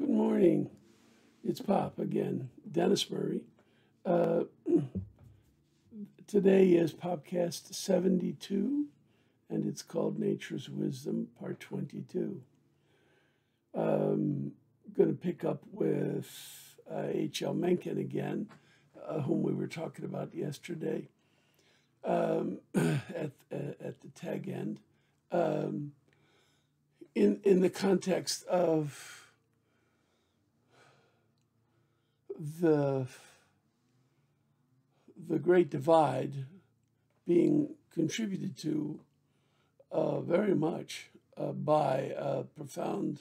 Good morning. It's Pop again, Dennis Murray. Uh, Today is Popcast 72, and it's called Nature's Wisdom, Part 22. Going to pick up with H.L. Mencken again, whom we were talking about yesterday at the tag end. In the context of the Great Divide being contributed to very much by a profound,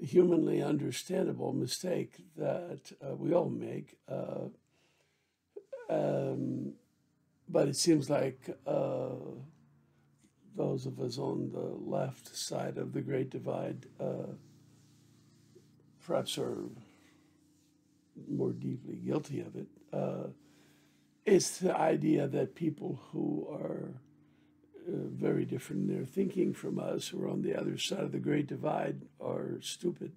humanly understandable mistake that we all make. But it seems like those of us on the left side of the Great Divide perhaps are more deeply guilty of it. It's the idea that people who are very different in their thinking from us, who are on the other side of the Great Divide, are stupid.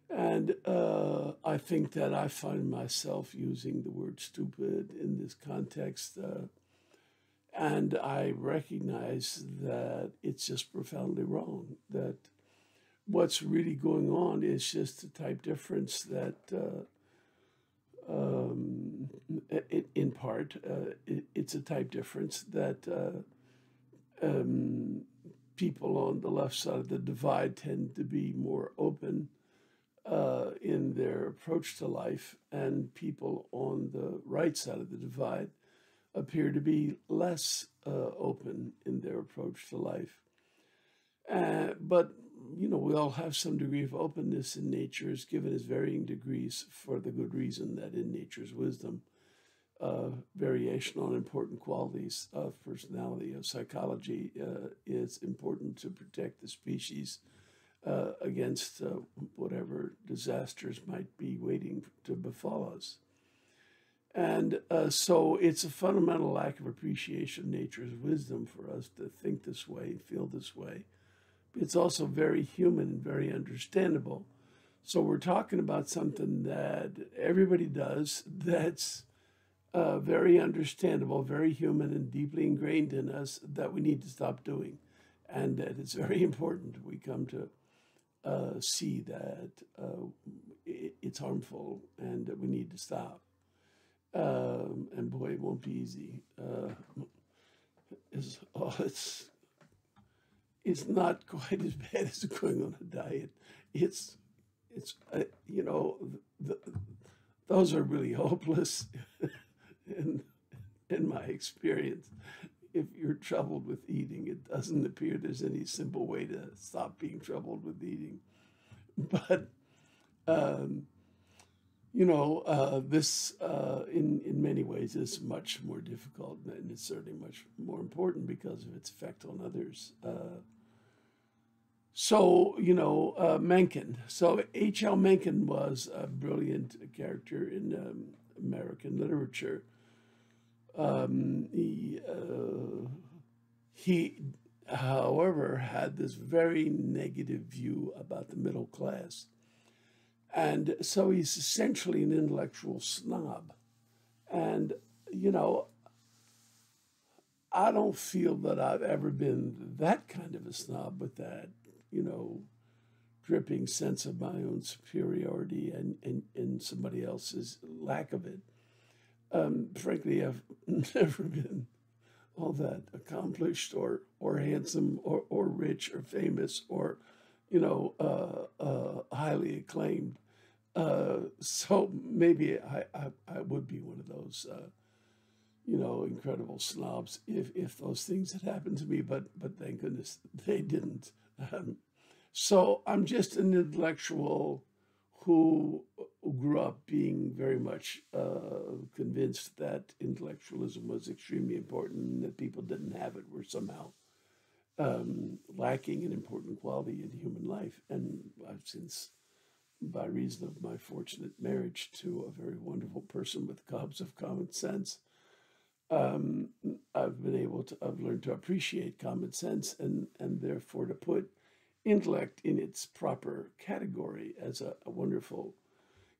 And I think that I find myself using the word stupid in this context. And I recognize that it's just profoundly wrong, that what's really going on is just a type difference that, in part, it's a type difference that people on the left side of the divide tend to be more open in their approach to life, and people on the right side of the divide appear to be less open in their approach to life. But we all have some degree of openness in nature, is given as varying degrees for the good reason that in nature's wisdom, variation on important qualities of personality, of psychology, is important to protect the species against whatever disasters might be waiting to befall us. And so it's a fundamental lack of appreciation of nature's wisdom for us to think this way, feel this way. It's also very human and very understandable. So we're talking about something that everybody does that's very understandable, very human, and deeply ingrained in us that we need to stop doing. And that it's very important we come to see that it's harmful and that we need to stop. And boy, it won't be easy. It's not quite as bad as going on a diet. It's those are really hopeless in my experience. If you're troubled with eating, it doesn't appear there's any simple way to stop being troubled with eating. But this in many ways is much more difficult, and it's certainly much more important because of its effect on others. Mencken. So H.L. Mencken was a brilliant character in American literature. He, however, had this very negative view about the middle class. And so he's essentially an intellectual snob. And, I don't feel that I've ever been that kind of a snob with that, dripping sense of my own superiority and somebody else's lack of it. Frankly, I've never been all that accomplished or handsome or rich or famous or, highly acclaimed. So maybe I would be one of those, incredible snobs if those things had happened to me, but thank goodness they didn't. So I'm just an intellectual who grew up being very much convinced that intellectualism was extremely important and that people didn't have it were somehow lacking an important quality in human life. And I've since, by reason of my fortunate marriage to a very wonderful person with gobs of common sense, I've learned to appreciate common sense and therefore to put intellect in its proper category as a wonderful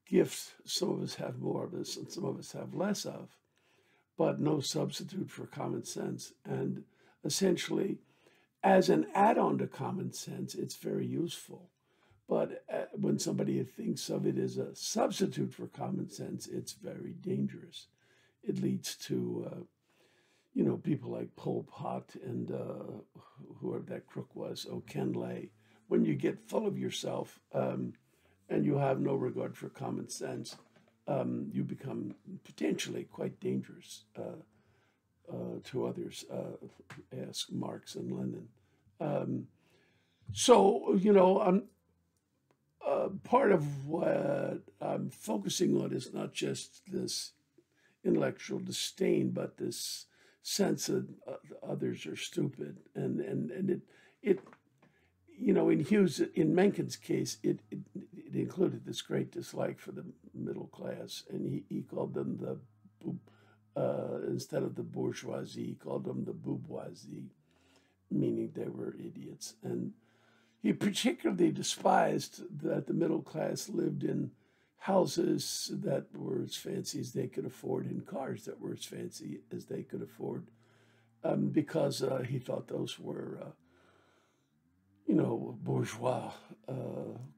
gift. Some of us have more of this and some of us have less of, but no substitute for common sense. And essentially, as an add-on to common sense, it's very useful. But when somebody thinks of it as a substitute for common sense, it's very dangerous. It leads to, people like Pol Pot and whoever that crook was, O'Kenley. When you get full of yourself and you have no regard for common sense, you become potentially quite dangerous to others. Ask Marx and Lenin. Part of what I'm focusing on is not just this intellectual disdain, but this sense that others are stupid, and it in Mencken's case, it included this great dislike for the middle class, and he called them instead of the bourgeoisie, he called them the bourgeoisie, meaning they were idiots. And he particularly despised that the middle class lived in houses that were as fancy as they could afford and cars that were as fancy as they could afford, because he thought those were, bourgeois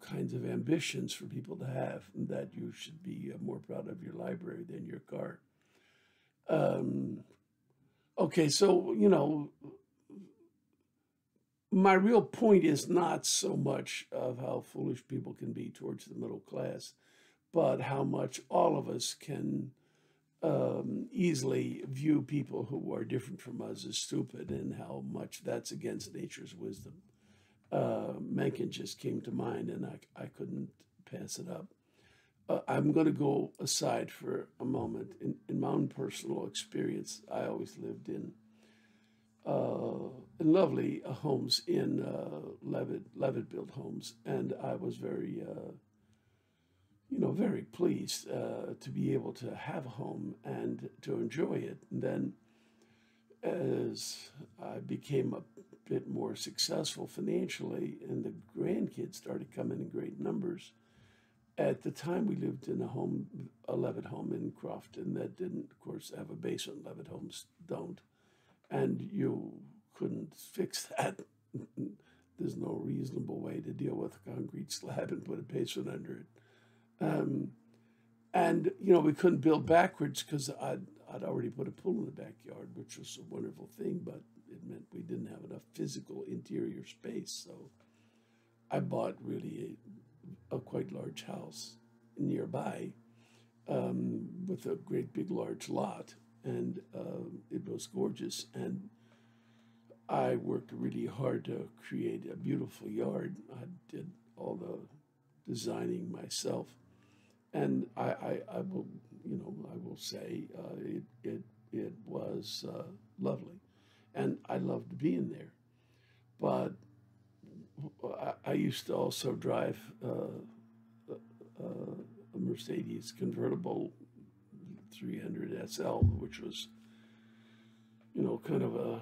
kinds of ambitions for people to have, and that you should be more proud of your library than your car. Okay, so, my real point is not so much of how foolish people can be towards the middle class, but how much all of us can easily view people who are different from us as stupid, and how much that's against nature's wisdom. Mencken just came to mind, and I couldn't pass it up. I'm going to go aside for a moment. In my own personal experience, I always lived in lovely homes in Levitt built homes, and I was very, very pleased to be able to have a home and to enjoy it. And then, as I became a bit more successful financially, and the grandkids started coming in great numbers. At the time, we lived in a Levitt home in Crofton that didn't, of course, have a basement. Levitt homes don't. And you couldn't fix that. There's no reasonable way to deal with a concrete slab and put a basement under it. And we couldn't build backwards because I'd already put a pool in the backyard, which was a wonderful thing, but it meant we didn't have enough physical interior space. So I bought really a quite large house nearby with a great big large lot, and it was gorgeous. And I worked really hard to create a beautiful yard. I did all the designing myself, and I will say it was lovely, and I loved being there. But I used to also drive a Mercedes convertible 300 SL, which was, kind of a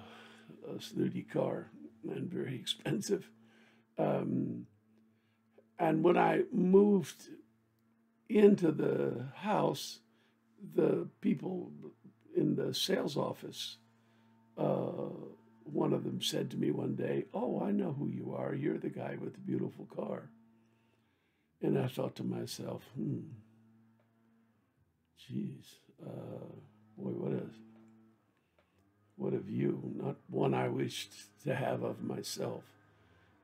snooty car and very expensive. And when I moved into the house, the people in the sales office, one of them said to me one day, "Oh, I know who you are. You're the guy with the beautiful car." And I thought to myself, geez, boy, what a view, not one I wished to have of myself.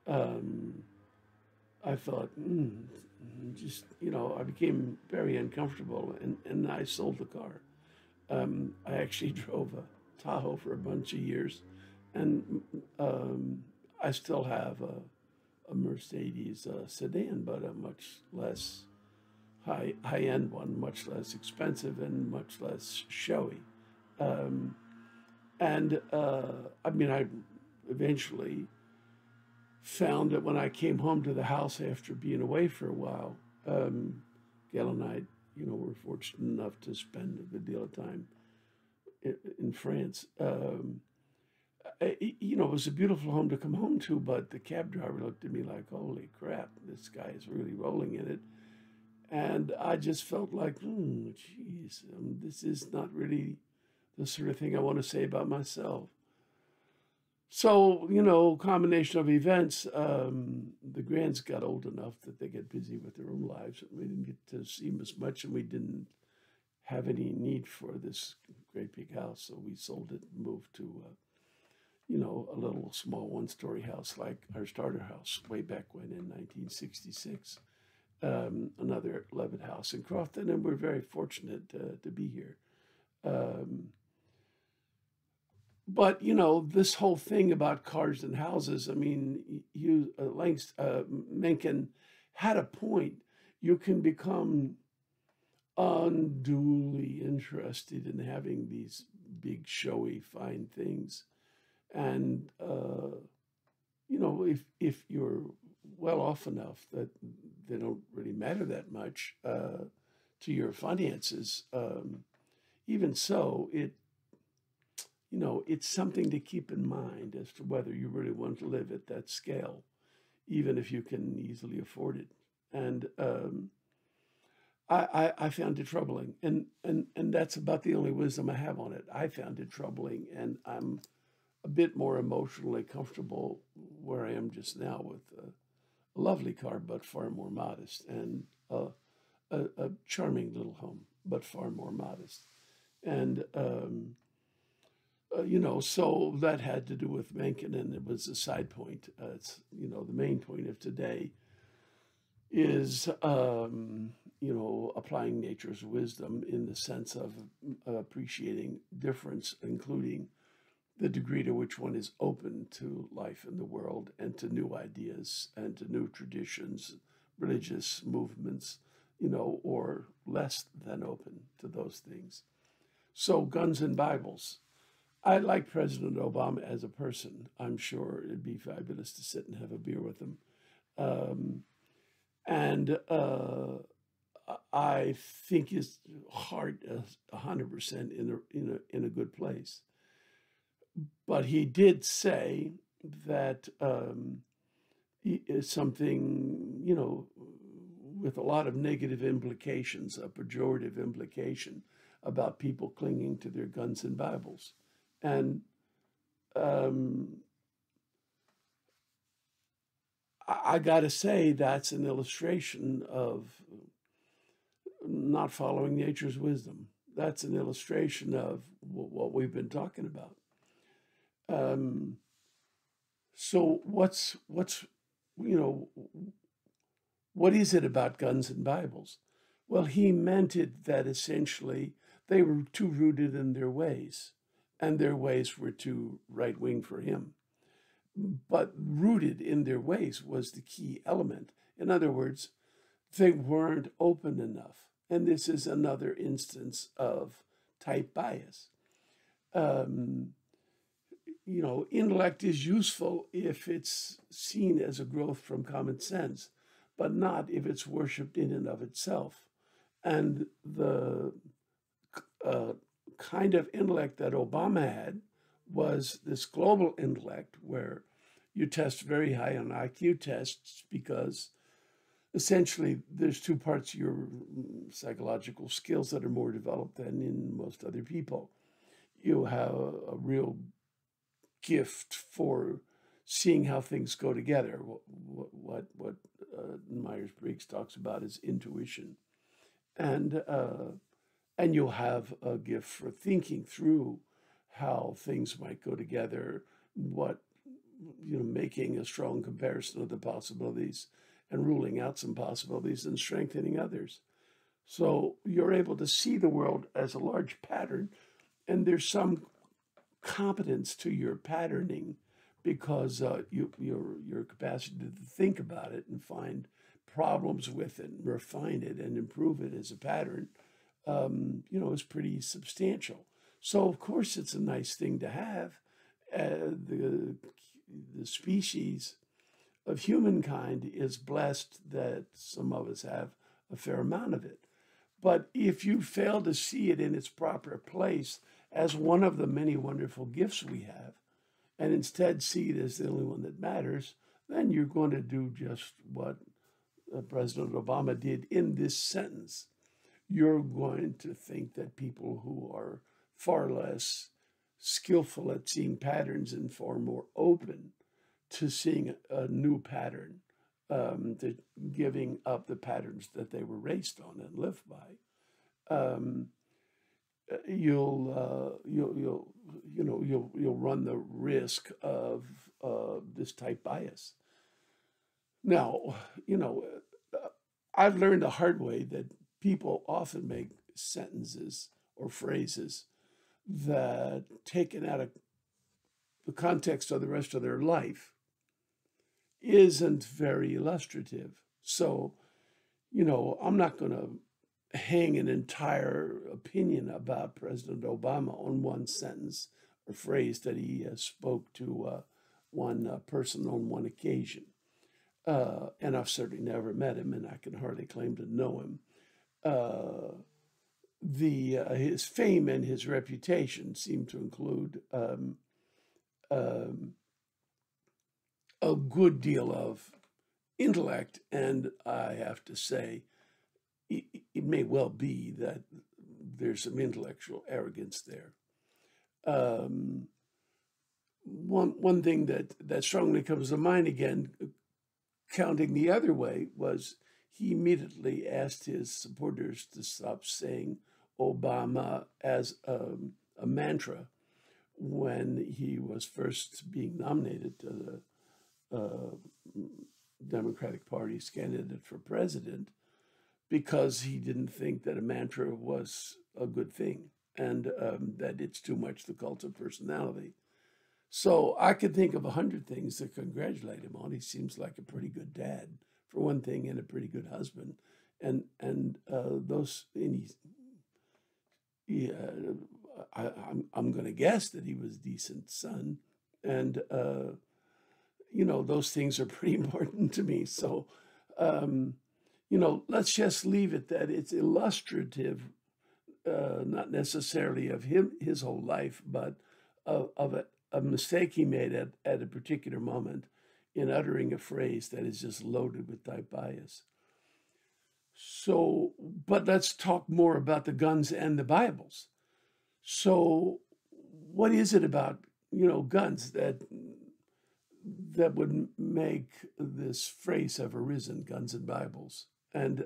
I thought, I became very uncomfortable, and I sold the car. I actually drove a Tahoe for a bunch of years, and I still have a Mercedes sedan, but a much less high-end one, much less expensive and much less showy. I eventually found that when I came home to the house after being away for a while, Gail and I, were fortunate enough to spend a good deal of time in France. it was a beautiful home to come home to, but the cab driver looked at me like, holy crap, this guy is really rolling in it. And I just felt like, geez, this is not really the sort of thing I want to say about myself. So, combination of events, the grands got old enough that they get busy with their own lives, and we didn't get to see them as much, and we didn't have any need for this great big house, so we sold it and moved to, a little small one-story house like our starter house way back when in 1966. Another Levitt house in Crofton, and we're very fortunate to be here. But this whole thing about cars and houses, I mean, Mencken had a point. You can become unduly interested in having these big, showy, fine things, and if you're well off enough that they don't really matter that much to your finances, even so, it's something to keep in mind as to whether you really want to live at that scale, even if you can easily afford it. And I found it troubling, and that's about the only wisdom I have on it. I found it troubling, and I'm a bit more emotionally comfortable where I am just now with a lovely car, but far more modest, and a charming little home, but far more modest. And so that had to do with Mencken, and it was a side point. It's the main point of today is applying nature's wisdom in the sense of appreciating difference, including the degree to which one is open to life in the world and to new ideas and to new traditions, religious movements, or less than open to those things. So guns and Bibles. I like President Obama as a person. I'm sure it'd be fabulous to sit and have a beer with him. And I think his heart is 100% in a good place. But he did say that something, with a lot of negative implications, a pejorative implication about people clinging to their guns and Bibles. And I got to say, that's an illustration of not following nature's wisdom. That's an illustration of what we've been talking about. So what is it about guns and Bibles? Well, he meant it that essentially they were too rooted in their ways, and their ways were too right-wing for him. But rooted in their ways was the key element. In other words, they weren't open enough. And this is another instance of type bias. Intellect is useful if it's seen as a growth from common sense, but not if it's worshipped in and of itself. And the kind of intellect that Obama had was this global intellect where you test very high on IQ tests because essentially there's two parts of your psychological skills that are more developed than in most other people. You have a real gift for seeing how things go together. What Myers-Briggs talks about is intuition. And you'll have a gift for thinking through how things might go together, making a strong comparison of the possibilities and ruling out some possibilities and strengthening others. So you're able to see the world as a large pattern, and there's some competence to your patterning because your capacity to think about it and find problems with it and refine it and improve it as a pattern, is pretty substantial. So of course it's a nice thing to have. The species of humankind is blessed that some of us have a fair amount of it. But if you fail to see it in its proper place as one of the many wonderful gifts we have, and instead see it as the only one that matters, then you're going to do just what President Obama did in this sentence. You're going to think that people who are far less skillful at seeing patterns and far more open to seeing a new pattern, to giving up the patterns that they were raised on and lived by, you'll run the risk of this type bias. Now, I've learned the hard way that people often make sentences or phrases that, taken out of the context of the rest of their life, isn't very illustrative. So, I'm not going to hang an entire opinion about President Obama on one sentence or phrase that he spoke to one person on one occasion. And I've certainly never met him, and I can hardly claim to know him. His fame and his reputation seem to include a good deal of intellect, and I have to say, it may well be that there's some intellectual arrogance there. One thing that strongly comes to mind again, counting the other way, was he immediately asked his supporters to stop saying Obama as a mantra when he was first being nominated to the Democratic Party's candidate for president, because he didn't think that a mantra was a good thing, and that it's too much the cult of personality. So I could think of 100 things to congratulate him on. He seems like a pretty good dad, for one thing, and a pretty good husband. I'm going to guess that he was a decent son, and those things are pretty important to me. So, let's just leave it that it's illustrative, not necessarily of his whole life, but of a mistake he made at a particular moment in uttering a phrase that is just loaded with type bias. So, but let's talk more about the guns and the Bibles. So, what is it about, guns that would make this phrase have arisen, guns and Bibles? And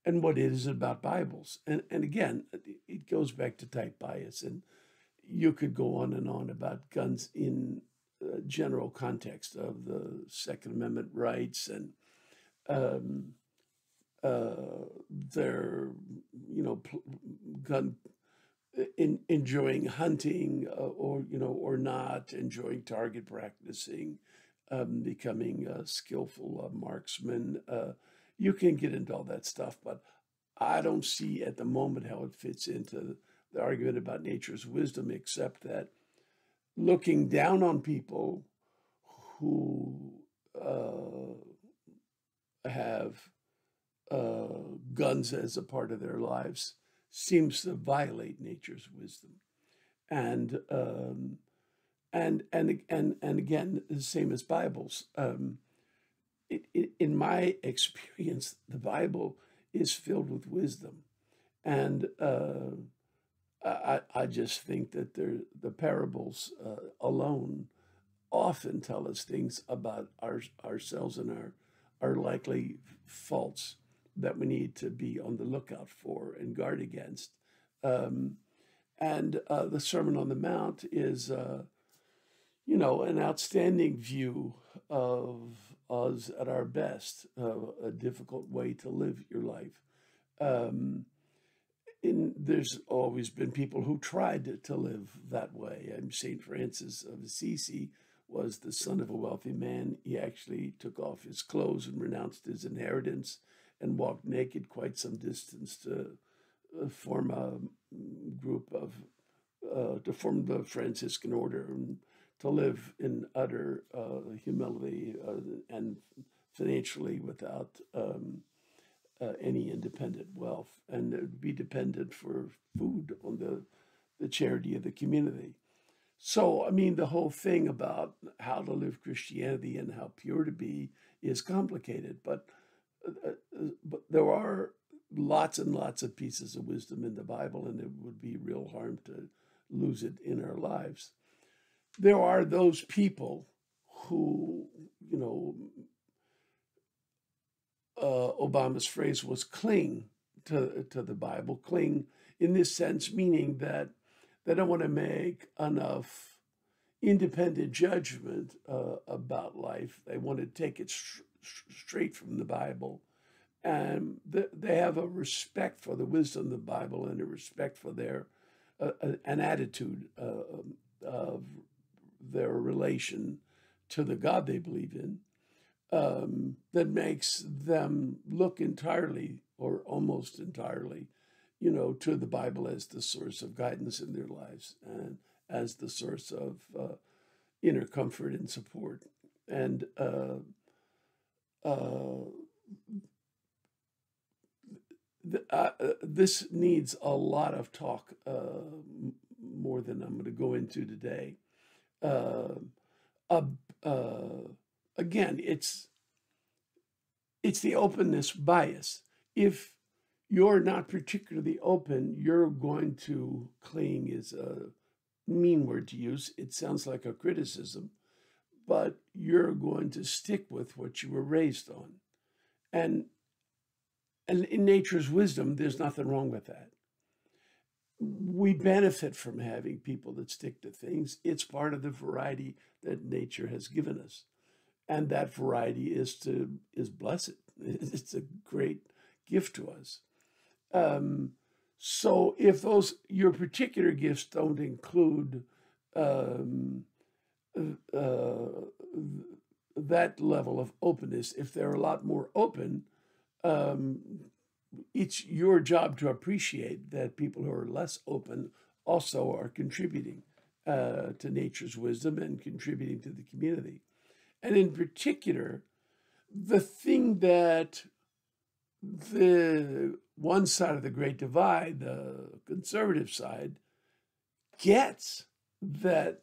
what is it about Bibles? And again, it goes back to type bias, and you could go on and on about guns in general context of the Second Amendment rights and their, gun enjoying hunting or not, enjoying target practicing, becoming a skillful marksman. You can get into all that stuff, but I don't see at the moment how it fits into the argument about nature's wisdom, except that looking down on people who have guns as a part of their lives seems to violate nature's wisdom. And again, the same as Bibles. In my experience, the Bible is filled with wisdom, and I just think that the parables alone often tell us things about ourselves and our likely faults that we need to be on the lookout for and guard against. And the Sermon on the Mount is, an outstanding view of us at our best, a difficult way to live your life. There's always been people who tried to live that way. St. Francis of Assisi was the son of a wealthy man. He actually took off his clothes and renounced his inheritance and walked naked quite some distance to form a group to form the Franciscan order and to live in utter humility and financially without any independent wealth, and be dependent for food on the charity of the community. So, I mean, the whole thing about how to live Christianity and how pure to be is complicated, but there are lots and lots of pieces of wisdom in the Bible, and it would be real harm to lose it in our lives. There are those people who, you know, Obama's phrase was cling to the Bible, cling in this sense, meaning that they don't want to make enough independent judgment about life. They want to take it straight from the Bible. And they have a respect for the wisdom of the Bible and a respect for their an attitude of their relation to the God they believe in, that makes them look entirely or almost entirely, to the Bible as the source of guidance in their lives and as the source of inner comfort and support. And this needs a lot of talk, more than I'm going to go into today. Uh, Again, it's the openness bias. If you're not particularly open, you're going to cling is a mean word to use. It sounds like a criticism, but you're going to stick with what you were raised on. And in nature's wisdom, there's nothing wrong with that. We benefit from having people that stick to things. It's part of the variety that nature has given us. And that variety is blessed. It's a great gift to us. So if your particular gifts don't include that level of openness, if they're a lot more open, it's your job to appreciate that people who are less open also are contributing to nature's wisdom and contributing to the community. And in particular, the thing that the one side of the Great Divide, the conservative side, gets that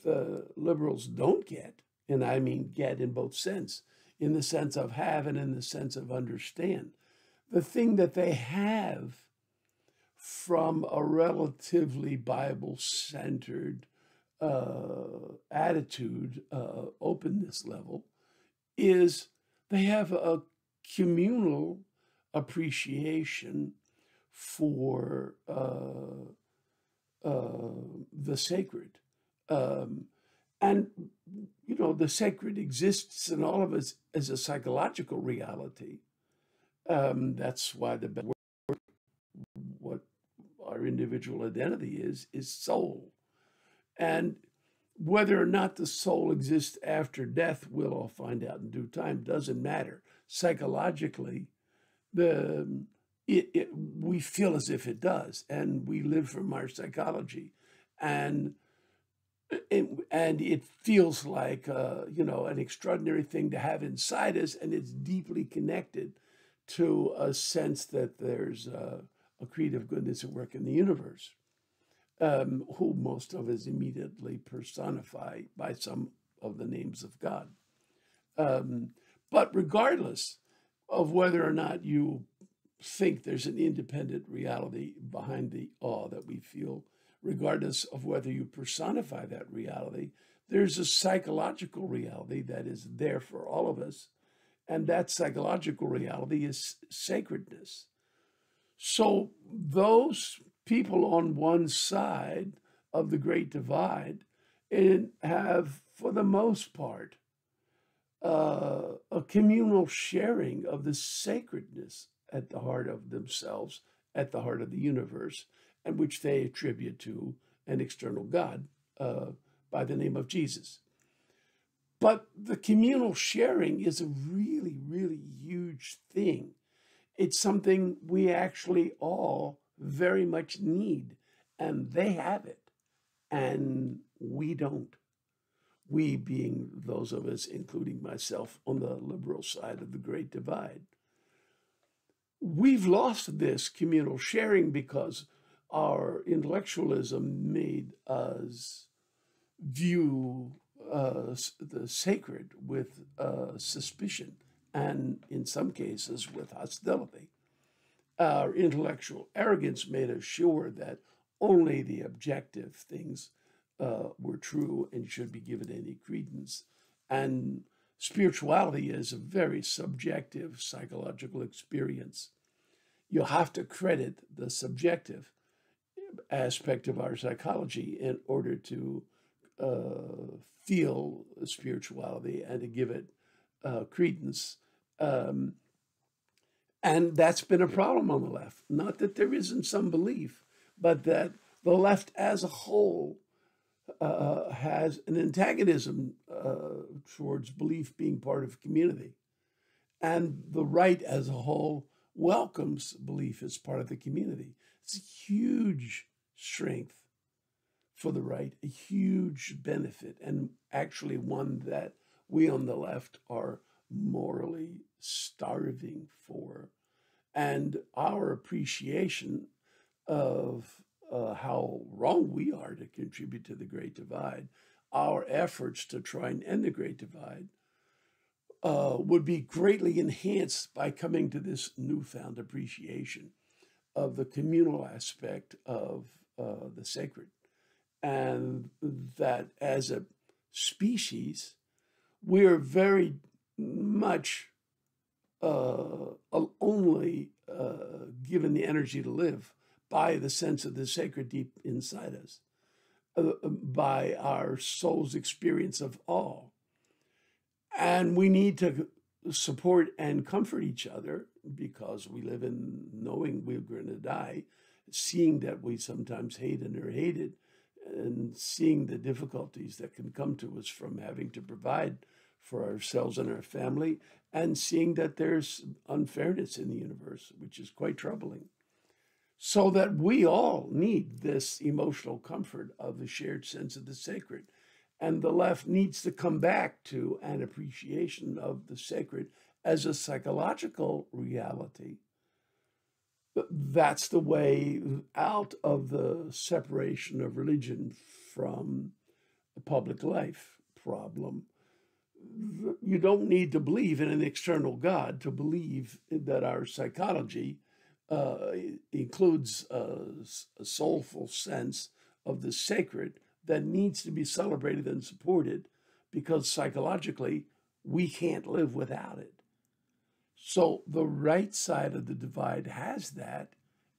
the liberals don't get, and I mean get in both sense, in the sense of have and in the sense of understand. The thing that they have from a relatively Bible-centered attitude, openness level, is they have a communal appreciation for the sacred. And, the sacred exists in all of us as a psychological reality. That's why what our individual identity is soul. And whether or not the soul exists after death, we'll all find out in due time, doesn't matter. Psychologically, we feel as if it does, and we live from our psychology. And it feels like, an extraordinary thing to have inside us, and it's deeply connected to a sense that there's a creative goodness at work in the universe. Who most of us immediately personify by some of the names of God. But regardless of whether or not you think there's an independent reality behind the awe that we feel, regardless of whether you personify that reality, there's a psychological reality that is there for all of us. And that psychological reality is sacredness. So those people on one side of the Great Divide have, for the most part, a communal sharing of the sacredness at the heart of themselves, at the heart of the universe, and which they attribute to an external God by the name of Jesus. But the communal sharing is a really, really huge thing. It's something we actually all very much need, and they have it, and we don't. We being those of us, including myself, on the liberal side of the Great Divide. We've lost this communal sharing because our intellectualism made us view the sacred with suspicion and, in some cases, with hostility. Our intellectual arrogance made us sure that only the objective things were true and should be given any credence. And spirituality is a very subjective psychological experience. You have to credit the subjective aspect of our psychology in order to feel spirituality and to give it credence. And that's been a problem on the left. Not that there isn't some belief, but that the left as a whole has an antagonism towards belief being part of community. And the right as a whole welcomes belief as part of the community. It's a huge strength for the right, a huge benefit, and actually one that we on the left are morally starving for. And our appreciation of how wrong we are to contribute to the Great Divide, our efforts to try and end the Great Divide, would be greatly enhanced by coming to this newfound appreciation of the communal aspect of the sacred. And that as a species, we're very much only given the energy to live by the sense of the sacred deep inside us, by our soul's experience of awe. And we need to support and comfort each other because we live in knowing we're going to die, seeing that we sometimes hate and are hated, and seeing the difficulties that can come to us from having to provide for ourselves and our family, and seeing that there's unfairness in the universe, which is quite troubling. So that we all need this emotional comfort of the shared sense of the sacred. And the left needs to come back to an appreciation of the sacred as a psychological reality. That's the way out of the separation of religion from the public life problem. You don't need to believe in an external God to believe that our psychology includes a soulful sense of the sacred that needs to be celebrated and supported, because psychologically we can't live without it. So the right side of the divide has that,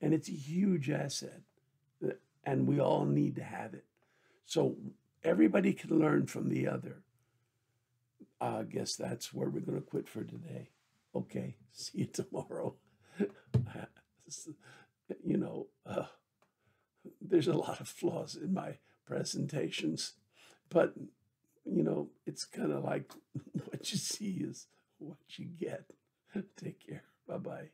and it's a huge asset, and we all need to have it. So everybody can learn from the other. I guess that's where we're going to quit for today. Okay, see you tomorrow. There's a lot of flaws in my presentations, but it's kind of like what you see is what you get. Take care. Bye-bye.